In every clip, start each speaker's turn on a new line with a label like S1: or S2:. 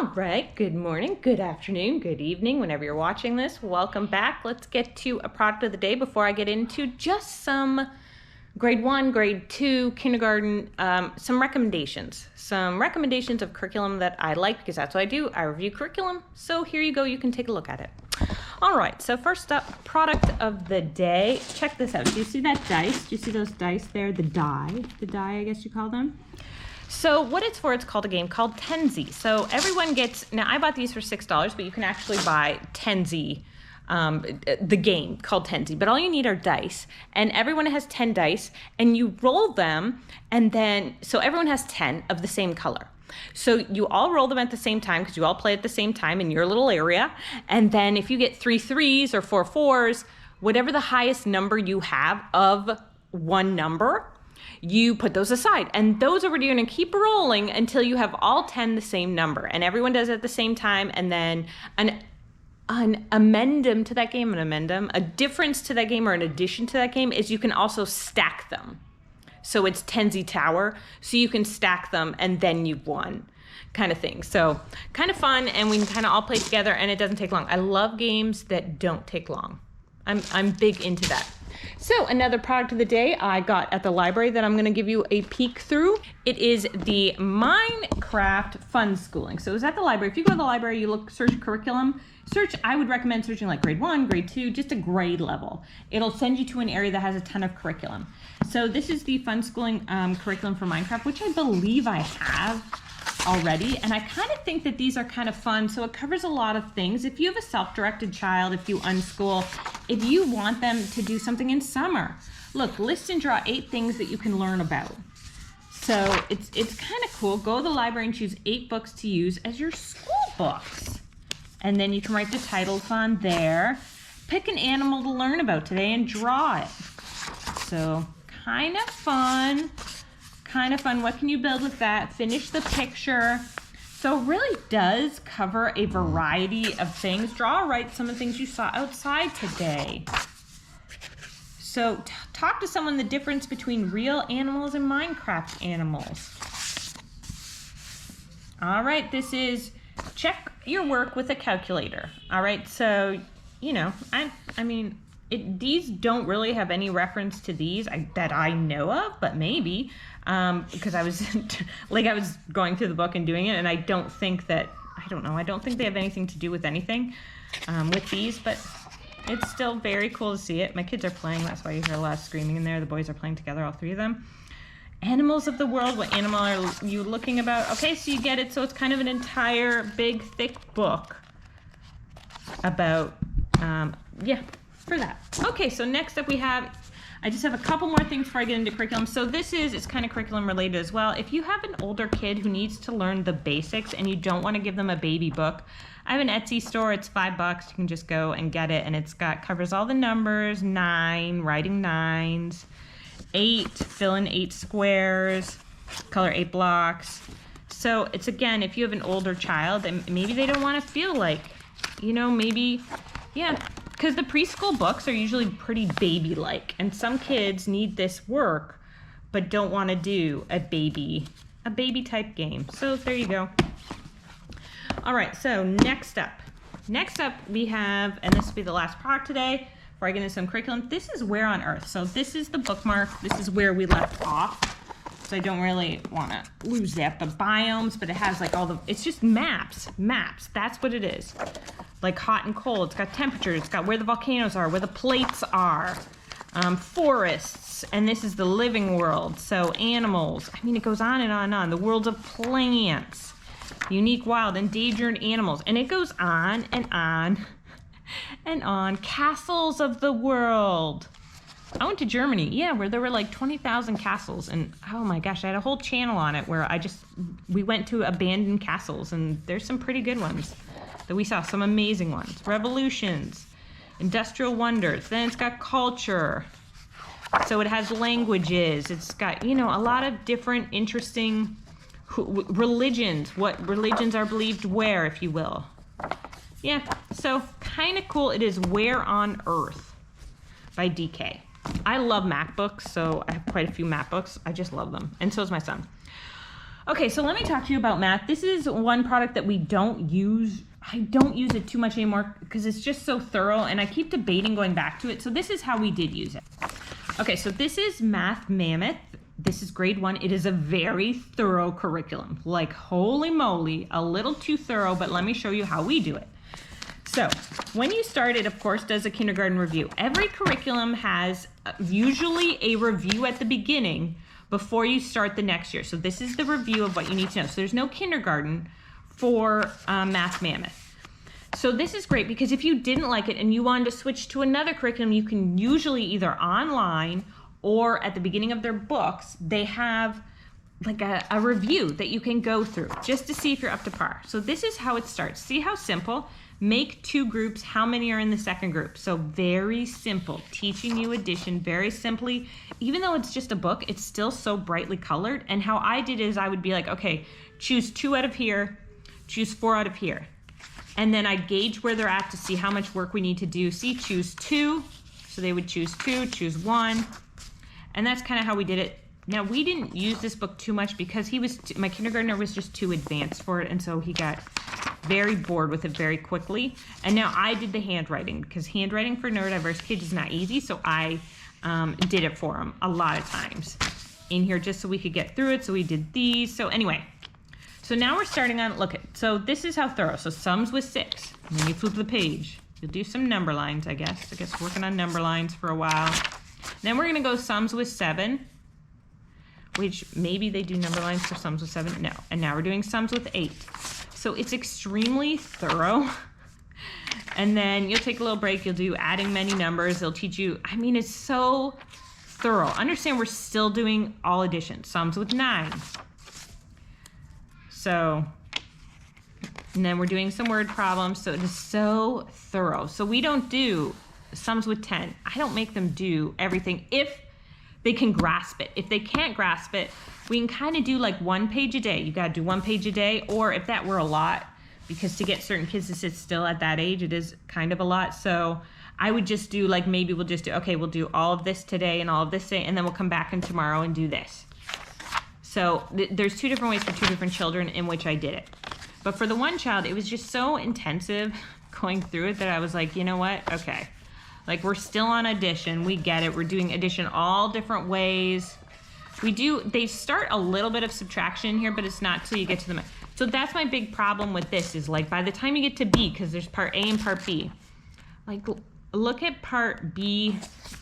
S1: All right, good morning, good afternoon, good evening, whenever you're watching this. Welcome back. Let's get to a product of the day before I get into just some grade 1, grade 2, kindergarten, some recommendations of curriculum that I like because that's what I do. I review curriculum. So here you go. You can take a look at it. All right, so first up, product of the day. Check this out. Do you see that dice? Do you see those dice there? The die, I guess you call them. So what it's for, it's called a game called Tenzi. So everyone gets, now I bought these for $6, but you can actually buy Tenzi, the game called Tenzi. But all you need are dice, and everyone has 10 dice, and you roll them, and then, so everyone has 10 of the same color. So you all roll them at the same time because you all play at the same time in your little area. And then if you get 3 3s or 4 4s, whatever the highest number you have of one number, you put those aside, and those are what you're going to keep rolling until you have all 10 the same number, and everyone does it at the same time. And then an amendum to that game, a difference to that game or an addition to that game is you can also stack them. So it's Tenzi Tower, so you can stack them and then you've won, kind of thing. So kind of fun, and we can kind of all play together, and it doesn't take long. I love games that don't take long. I'm big into that. So another product of the day I got at the library that I'm going to give you a peek through. It is the Minecraft Fun Schooling. So it was at the library. If you go to the library, you search curriculum, I would recommend searching like grade 1, grade 2, just a grade level. It'll send you to an area that has a ton of curriculum. So this is the Fun Schooling curriculum for Minecraft, which I believe I have already, and I kind of think that these are kind of fun. So it covers a lot of things. If you have a self-directed child, if you unschool, if you want them to do something in summer, look, list and draw 8 things that you can learn about. So it's kind of cool. Go to the library and choose 8 books to use as your school books, and then you can write the titles on there. Pick an animal to learn about today and draw it. So kind of fun. What can you build with that? Finish the picture. So it really does cover a variety of things. Draw or write some of the things you saw outside today. So talk to someone the difference between real animals and Minecraft animals. All right, this is check your work with a calculator. All right, so, you know, I mean, these don't really have any reference to these that I know of, but maybe. Because I was I was going through the book and doing it, and I don't think they have anything to do with anything with these, but it's still very cool to see it. My kids are playing, that's why you hear a lot of screaming in there. The boys are playing together, all 3 of them. Animals of the world, what animal are you looking about? Okay, so you get it. So it's kind of an entire big thick book about for that. Okay, so next up I just have a couple more things before I get into curriculum. So it's kind of curriculum related as well. If you have an older kid who needs to learn the basics and you don't want to give them a baby book, I have an Etsy store. It's $5. You can just go and get it, and covers all the numbers, 9, writing 9s, 8, fill in 8 squares, color 8 blocks. So it's, again, if you have an older child and maybe they don't want to feel like, because the preschool books are usually pretty baby-like, and some kids need this work but don't want to do a baby type game. So there you go. All right, so next up we have, and this will be the last product today before I get into some curriculum. This is Where on Earth. So this is the bookmark. This is where we left off. So I don't really want to lose that, but biomes, but it has like it's just maps. That's what it is. Like hot and cold. It's got temperatures. It's got where the volcanoes are, where the plates are, forests, and this is the living world. So animals. I mean, it goes on and on and on. The worlds of plants, unique, wild, endangered animals, and it goes on and on and on. Castles of the world. I went to Germany, where there were like 20,000 castles, and oh my gosh, I had a whole channel on it where we went to abandoned castles, and there's some pretty good ones that we saw, some amazing ones. Revolutions, industrial wonders, then it's got culture, so it has languages, it's got, a lot of different interesting religions, what religions are believed where, if you will. So kind of cool. It is Where on Earth by DK. I love MacBooks, so I have quite a few MacBooks. I just love them, and so is my son. Okay, so let me talk to you about math. This is one product that we don't use. I don't use it too much anymore because it's just so thorough, and I keep debating going back to it. So this is how we did use it. Okay, so this is Math Mammoth. This is grade 1. It is a very thorough curriculum. Like, holy moly, a little too thorough, but let me show you how we do it. So when you start, it of course does a kindergarten review. Every curriculum has usually a review at the beginning before you start the next year. So this is the review of what you need to know. So there's no kindergarten for Math Mammoth. So this is great because if you didn't like it and you wanted to switch to another curriculum, you can usually either online or at the beginning of their books, they have like a review that you can go through just to see if you're up to par. So this is how it starts. See how simple? Make 2 groups. How many are in the second group? So very simple, teaching you addition very simply. Even though it's just a book, it's still so brightly colored. And how I did is I would be like, okay, choose 2 out of here, choose 4 out of here. And then I gauge where they're at to see how much work we need to do. See, choose 2. So they would choose 2, choose 1. And that's kind of how we did it. Now, we didn't use this book too much because my kindergartner was just too advanced for it, and so he got very bored with it very quickly. And now I did the handwriting because handwriting for neurodiverse kids is not easy, so I did it for him a lot of times in here just so we could get through it. So we did these. So anyway, so now we're starting on, look at, so this is how thorough. So sums with 6, and then you flip the page. You'll do some number lines, I guess working on number lines for a while. Then we're gonna go sums with 7, which maybe they do number lines for sums with 7, no. And now we're doing sums with 8. So it's extremely thorough. And then you'll take a little break, you'll do adding many numbers, they'll teach you, I mean, it's so thorough. Understand we're still doing all addition, sums with 9. So, and then we're doing some word problems, so it is so thorough. So we don't do sums with 10. I don't make them do everything if they can grasp it. If they can't grasp it, we can kind of do like 1 page a day. You got to do 1 page a day, or if that were a lot, because to get certain kids to sit still at that age, it is kind of a lot. So I would just do like, maybe we'll just do, okay, we'll do all of this today and all of this today, and then we'll come back in tomorrow and do this. So there's 2 different ways for 2 different children in which I did it. But for the one child, it was just so intensive going through it that I was like, you know what? Okay. Like, we're still on addition. We get it. We're doing addition all different ways. They start a little bit of subtraction here, but it's not till you get to the, so that's my big problem with this is like, by the time you get to B, because there's part A and part B, like, look at part B.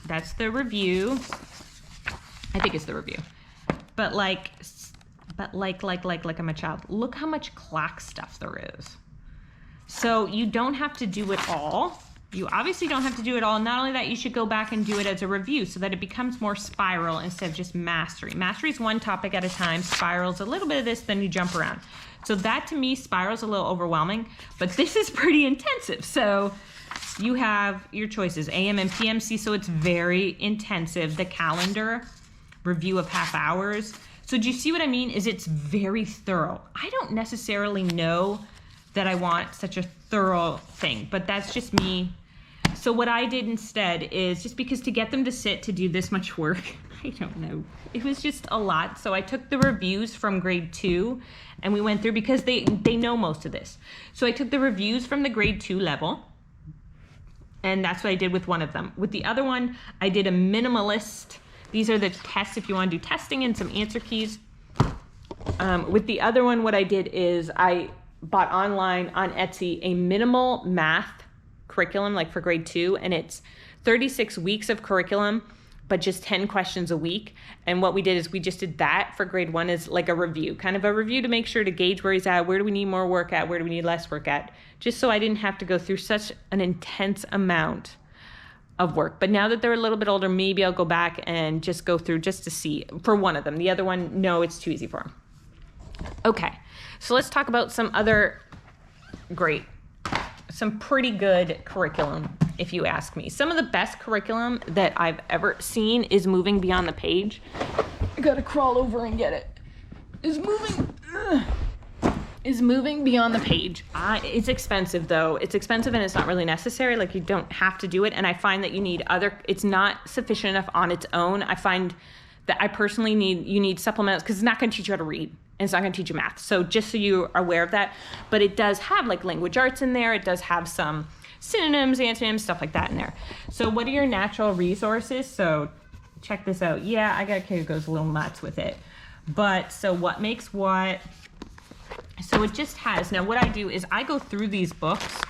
S1: That's the review. I think it's the review. But like I'm a child. Look how much clock stuff there is. So you don't have to do it all. You obviously don't have to do it all. Not only that, you should go back and do it as a review so that it becomes more spiral instead of just mastery. Mastery is 1 topic at a time. Spiral's a little bit of this, then you jump around. So that, to me, spiral's a little overwhelming, but this is pretty intensive. So you have your choices, AM and PMC, so it's very intensive. The calendar, review of half hours. So do you see what I mean? Is it's very thorough. I don't necessarily know that I want such a thorough thing, but that's just me. So what I did instead is, just because to get them to sit to do this much work, I don't know, it was just a lot. So I took the reviews from grade 2 and we went through, because they know most of this. So I took the reviews from the grade 2 level, and that's what I did with one of them. With the other one, I did a minimalist. These are the tests if you want to do testing and some answer keys. With the other one, what I did is I bought online on Etsy a minimal math curriculum, like for grade 2, and it's 36 weeks of curriculum, but just 10 questions a week. And what we did is we just did that for grade 1 as like a review, kind of a review to make sure to gauge where he's at, where do we need more work at, where do we need less work at, just so I didn't have to go through such an intense amount of work. But now that they're a little bit older, maybe I'll go back and just go through just to see for one of them. The other one, no, it's too easy for him. Okay, so let's talk about some other some pretty good curriculum, if you ask me. Some of the best curriculum that I've ever seen is Moving Beyond the Page. I gotta crawl over and get it. Is Moving Beyond the Page. It's expensive though. It's expensive and it's not really necessary. Like, you don't have to do it. And I find that it's not sufficient enough on its own. I find that I personally you need supplementals, because it's not gonna teach you how to read. and it's not going to teach you math. So just so you are aware of that. But it does have like language arts in there. It does have some synonyms, antonyms, stuff like that in there. So what are your natural resources? So check this out. Yeah, I got a kid who goes a little nuts with it. But so what makes what? So it just has, now what I do is I go through these books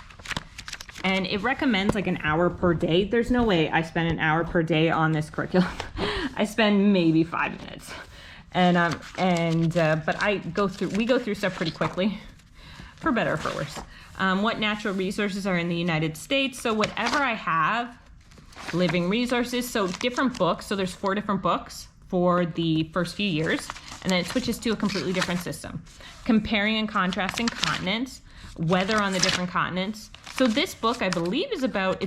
S1: and it recommends like an hour per day. There's no way I spend an hour per day on this curriculum. I spend maybe 5 minutes. But we go through stuff pretty quickly, for better or for worse. What natural resources are in the United States? So whatever I have, living resources, so different books. So there's 4 different books for the first few years, and then it switches to a completely different system. Comparing and contrasting continents, weather on the different continents. So this book, I believe, it's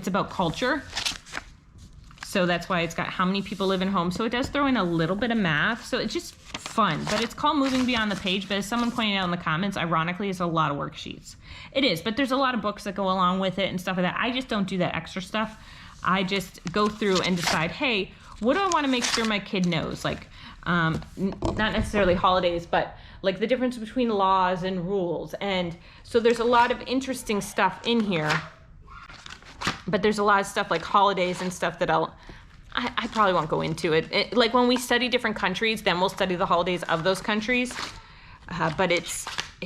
S1: about culture. So that's why it's got how many people live in homes. So it does throw in a little bit of math. So it's just fun, but it's called Moving Beyond the Page. But as someone pointed out in the comments, ironically, it's a lot of worksheets. It is, but there's a lot of books that go along with it and stuff like that. I just don't do that extra stuff. I just go through and decide, hey, what do I want to make sure my kid knows? Like, not necessarily holidays, but like the difference between laws and rules. And so there's a lot of interesting stuff in here, but there's a lot of stuff like holidays and stuff that I probably won't go into it. Like when we study different countries, then we'll study the holidays of those countries. But it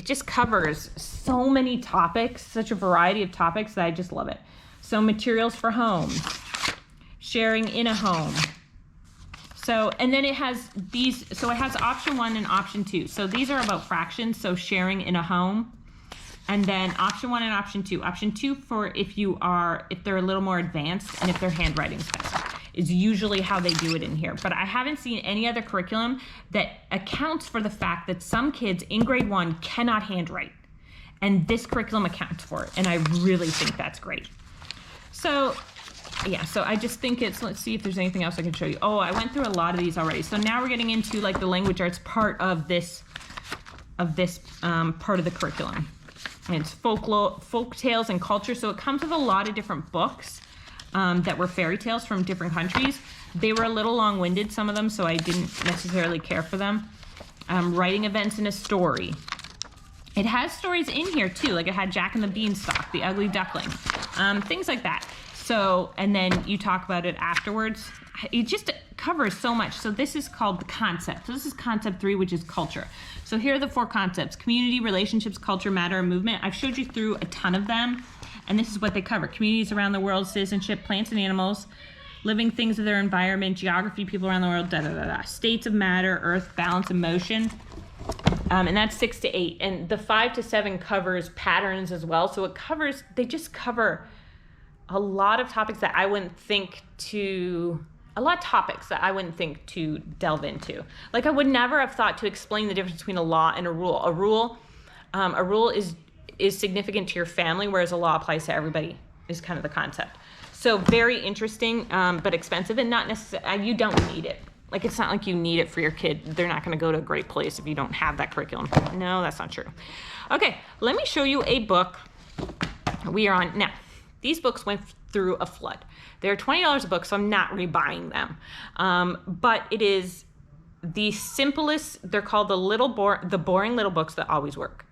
S1: just covers so many topics, such a variety of topics that I just love it. So materials for homes, sharing in a home. So, and then it has these, so it has option 1 and option 2. So these are about fractions, so sharing in a home. And then option 1 and option 2. Option 2 for if they're a little more advanced and if their handwriting's better, is usually how they do it in here. But I haven't seen any other curriculum that accounts for the fact that some kids in grade 1 cannot handwrite. And this curriculum accounts for it. And I really think that's great. So yeah, so I just think let's see if there's anything else I can show you. Oh, I went through a lot of these already. So now we're getting into like the language arts part of this part of the curriculum. And it's folk tales and culture. So it comes with a lot of different books that were fairy tales from different countries. They were a little long-winded, some of them, so I didn't necessarily care for them. Writing events in a story. It has stories in here too, like it had Jack and the Beanstalk, The Ugly Duckling, things like that. So, and then you talk about it afterwards. It just covers so much. So this is called the concept. So this is concept 3, which is culture. So here are the 4 concepts: community, relationships, culture, matter, and movement. I've showed you through a ton of them, and this is what they cover: communities around the world, citizenship, plants and animals, living things of their environment, geography, people around the world, states of matter, earth, balance, and motion. And that's 6 to 8. And the 5 to 7 covers patterns as well. So they just cover a lot of topics that I wouldn't think to delve into. Like I would never have thought to explain the difference between a law and a rule. A rule is significant to your family, whereas a law applies to everybody, is kind of the concept. So very interesting, but expensive, and not necessarily, you don't need it. Like it's not like you need it for your kid. They're not gonna go to a great place if you don't have that curriculum. No, that's not true. Okay, let me show you a book we are on now. These books went through a flood. They're $20 a book, so I'm not rebuying them. But it is the simplest, they're called the boring little books that always work.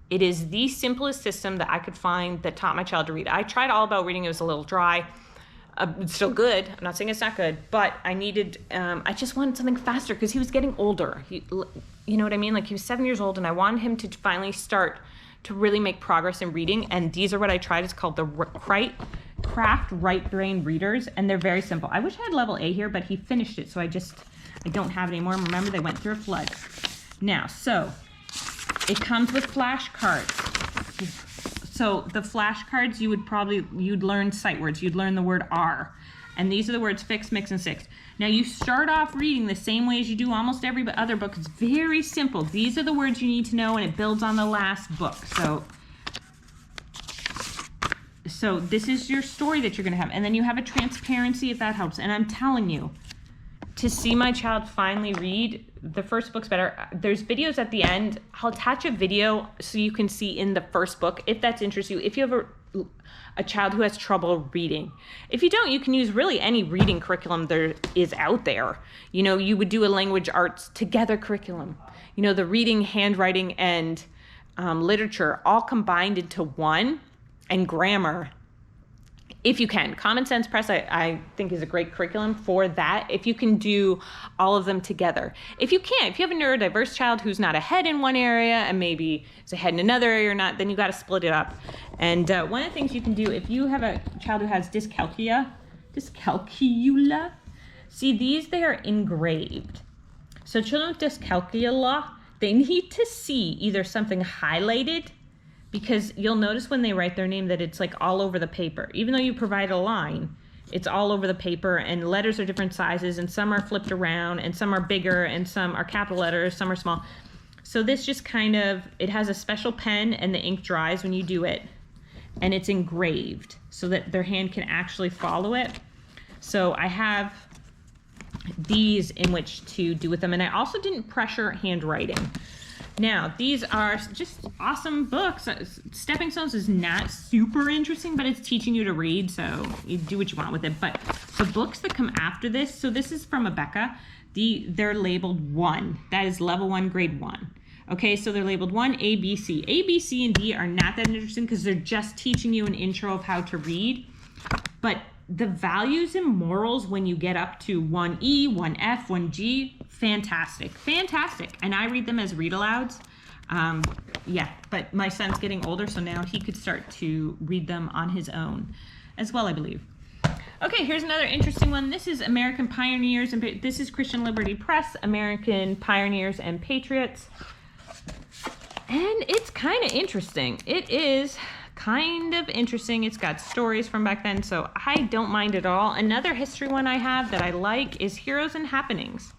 S1: It is the simplest system that I could find that taught my child to read. I tried All About Reading, it was a little dry. It's still good, I'm not saying it's not good, but I just wanted something faster because he was getting older. You know what I mean? Like he was 7 years old and I wanted him to finally start to really make progress in reading, and these are what I tried. It's called the Craft Right Brain Readers, and they're very simple. I wish I had level A here, but he finished it, so I don't have it anymore. Remember, they went through a flood. Now, so it comes with flashcards. So the flashcards, you'd learn sight words. You'd learn the word R, and these are the words fix, mix, and six. Now you start off reading the same way as you do almost every other book. It's very simple. These are the words you need to know, and it builds on the last book. So this is your story that you're going to have. And then you have a transparency, if that helps. And I'm telling you, to see my child finally read, the first book's better. There's videos at the end. I'll attach a video so you can see in the first book, if that's interests you. If you have a child who has trouble reading. If you don't, you can use really any reading curriculum there is out there. You know, you would do a language arts together curriculum. you know, the reading, handwriting, and literature all combined into one, and grammar. If you can. Common Sense Press, I think, is a great curriculum for that, if you can do all of them together. If you can't, if you have a neurodiverse child who's not ahead in one area and maybe is ahead in another area or not, then you got to split it up. And one of the things you can do, if you have a child who has dyscalculia, see, these, they are engraved. So children with dyscalculia, they need to see either something highlighted, because you'll notice when they write their name that it's like all over the paper. Even though you provide a line, it's all over the paper, and letters are different sizes, and some are flipped around, and some are bigger, and some are capital letters, some are small. So this just kind of, it has a special pen, and the ink dries when you do it, and it's engraved so that their hand can actually follow it. So I have these in which to do with them, and I also didn't pressure handwriting. Now, these are just awesome books. Stepping Stones is not super interesting, but it's teaching you to read, so you do what you want with it. But the books that come after this, so this is from Abeka. They're labeled 1. That is level 1, grade 1. Okay, so they're labeled 1, A, B, C. A, B, C, and D are not that interesting because they're just teaching you an intro of how to read. But the values and morals when you get up to 1E, 1F, 1G, fantastic, fantastic. And I read them as read-alouds. Yeah, but my son's getting older, so now he could start to read them on his own as well, I believe. Okay, here's another interesting one. This is American Pioneers, and this is Christian Liberty Press, American Pioneers and Patriots. And it's kind of interesting. It is kind of interesting. It's got stories from back then, so I don't mind at all. Another history one I have that I like is Heroes and Happenings.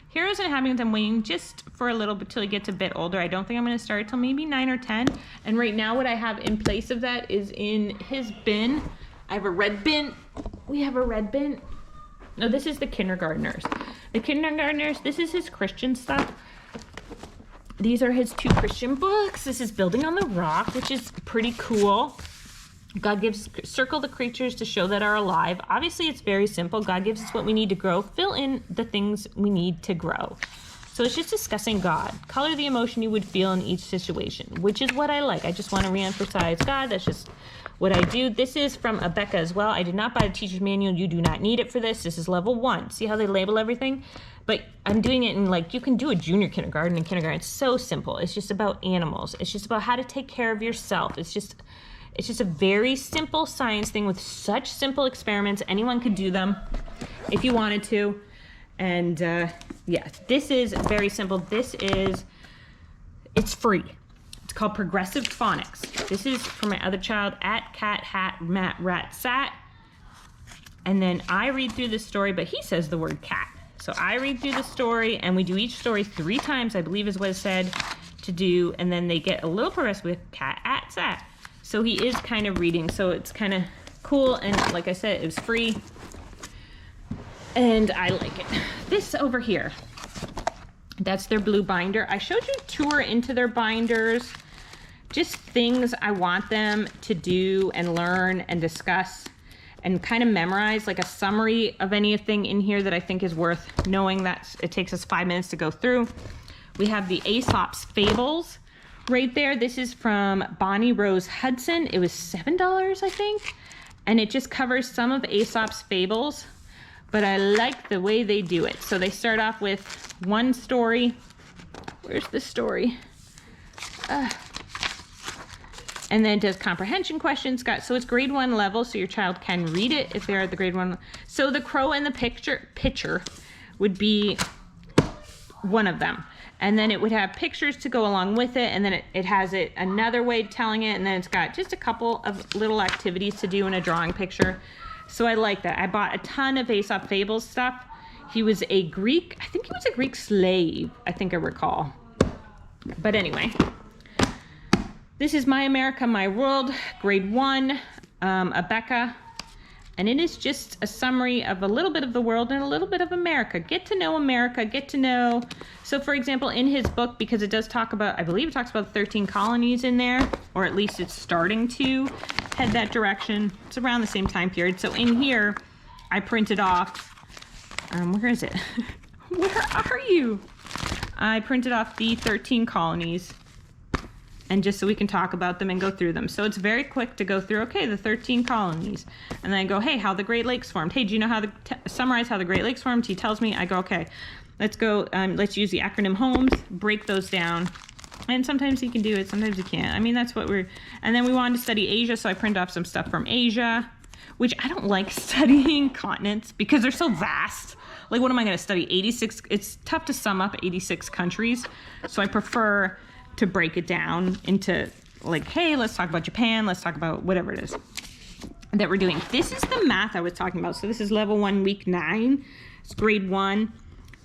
S1: Heroes and Happenings I'm waiting just for a little bit till he gets a bit older. I don't think I'm going to start till maybe 9 or 10. And right now what I have in place of that is in his bin. I have a red bin. We have a red bin. No, this is the kindergartners. The kindergartners, this is his Christian stuff. These are his 2 Christian books. This is Building on the Rock, which is pretty cool. God gives, circle the creatures to show that are alive. Obviously, it's very simple. God gives us what we need to grow. Fill in the things we need to grow. So it's just discussing God. Color the emotion you would feel in each situation, which is what I like. I just want to reemphasize God. That's just what I do. This is from Abeka as well. I did not buy the teacher's manual. You do not need it for this. This is level 1. See how they label everything? But I'm doing it in, like, you can do a junior kindergarten and kindergarten. It's so simple. It's just about animals. It's just about how to take care of yourself. It's just a very simple science thing with such simple experiments. Anyone could do them if you wanted to. And yeah, this is very simple. It's free. It's called Progressive Phonics. This is for my other child, at cat, hat, mat, rat, sat. And then I read through the story, but he says the word cat. So I read through the story, and we do each story 3 times, I believe is what it said to do. And then they get a little progressive with cat, at, sat. So he is kind of reading, so it's kind of cool. And like I said, it was free. And I like it. This over here, that's their blue binder. I showed you a tour into their binders. Just things I want them to do and learn and discuss and kind of memorize, like a summary of anything in here that I think is worth knowing. That it takes us 5 minutes to go through. We have the Aesop's Fables right there. This is from Bonnie Rose Hudson. It was $7, I think. And it just covers some of Aesop's Fables, but I like the way they do it. So they start off with one story. Where's the story? And then it does comprehension questions. So it's grade 1 level, so your child can read it if they're at the grade 1. So the crow and the pitcher would be one of them. And then it would have pictures to go along with it, and then it has it another way of telling it, and then it's got just a couple of little activities to do in a drawing picture. So I like that. I bought a ton of Aesop Fables stuff. He was a Greek, I think he was a Greek slave, I think I recall. But anyway, this is My America, My World, grade 1, Abeka. And it is just a summary of a little bit of the world and a little bit of America. Get to know America, get to know. So for example, in his book, because it does talk about, I believe it talks about 13 colonies in there, or at least it's starting to head that direction. It's around the same time period. So in here, I printed off, where is it? Where are you? I printed off the 13 colonies, and just so we can talk about them and go through them. So it's very quick to go through, okay, the 13 colonies. And then I go, hey, how the Great Lakes formed. Hey, do you know how summarize how the Great Lakes formed? He tells me. I go, okay, let's go, let's use the acronym HOMES, break those down. And sometimes he can do it, sometimes he can't. I mean, that's what and then we wanted to study Asia, so I printed off some stuff from Asia, which I don't like studying continents because they're so vast. Like, what am I going to study? 86, it's tough to sum up 86 countries, so I prefer to break it down into, like, hey, let's talk about Japan, let's talk about whatever it is that we're doing. This is the math I was talking about. So this is level 1, week 9. It's grade 1,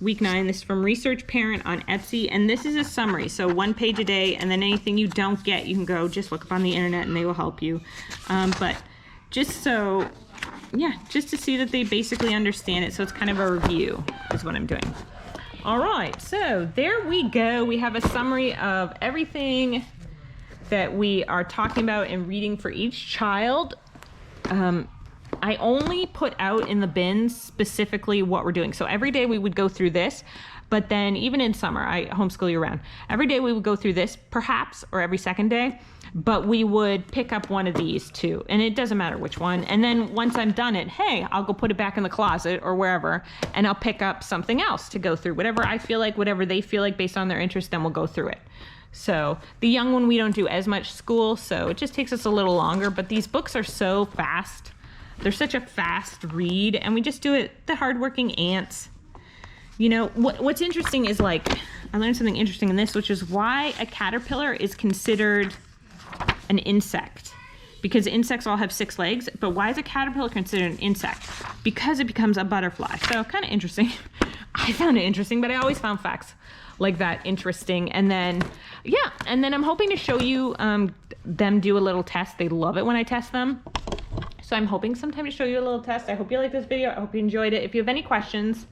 S1: week 9. This is from Research Parent on Etsy, and this is a summary. So 1 page a day, and then anything you don't get, you can go just look up on the internet and they will help you. But just so, yeah, just to see that they basically understand it. So it's kind of a review is what I'm doing. All right, so there we go. We have a summary of everything that we are talking about and reading for each child. I only put out in the bins specifically what we're doing. So every day we would go through this, but then even in summer, I homeschool year round. Every day we would go through this, perhaps, or every second day, but we would pick up one of these too. And it doesn't matter which one. And then once I'm done it, hey, I'll go put it back in the closet or wherever, and I'll pick up something else to go through. Whatever I feel like, whatever they feel like based on their interest, then we'll go through it. So the young one, we don't do as much school, so it just takes us a little longer, but these books are so fast. They're such a fast read, and we just do it, the hardworking ants. You know, what's interesting is, like, I learned something interesting in this, which is why a caterpillar is considered an insect. Because insects all have 6 legs, but why is a caterpillar considered an insect? Because it becomes a butterfly. So kind of interesting. I found it interesting, but I always found facts like that interesting. And then, yeah, and then I'm hoping to show you them do a little test. They love it when I test them. So I'm hoping sometime to show you a little test. I hope you like this video. I hope you enjoyed it. If you have any questions,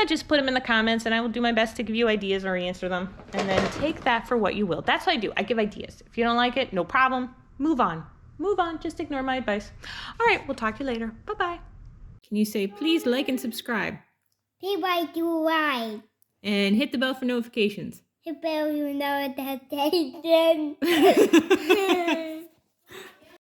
S1: just put them in the comments and I will do my best to give you ideas or answer them. And then take that for what you will. That's what I do. I give ideas. If you don't like it, no problem. Move on. Move on. Just ignore my advice. All right. We'll talk to you later. Bye-bye. Can you say, please like and subscribe?
S2: Please like do right.
S1: And hit the bell for notifications.
S2: Hit bell, you know, notification.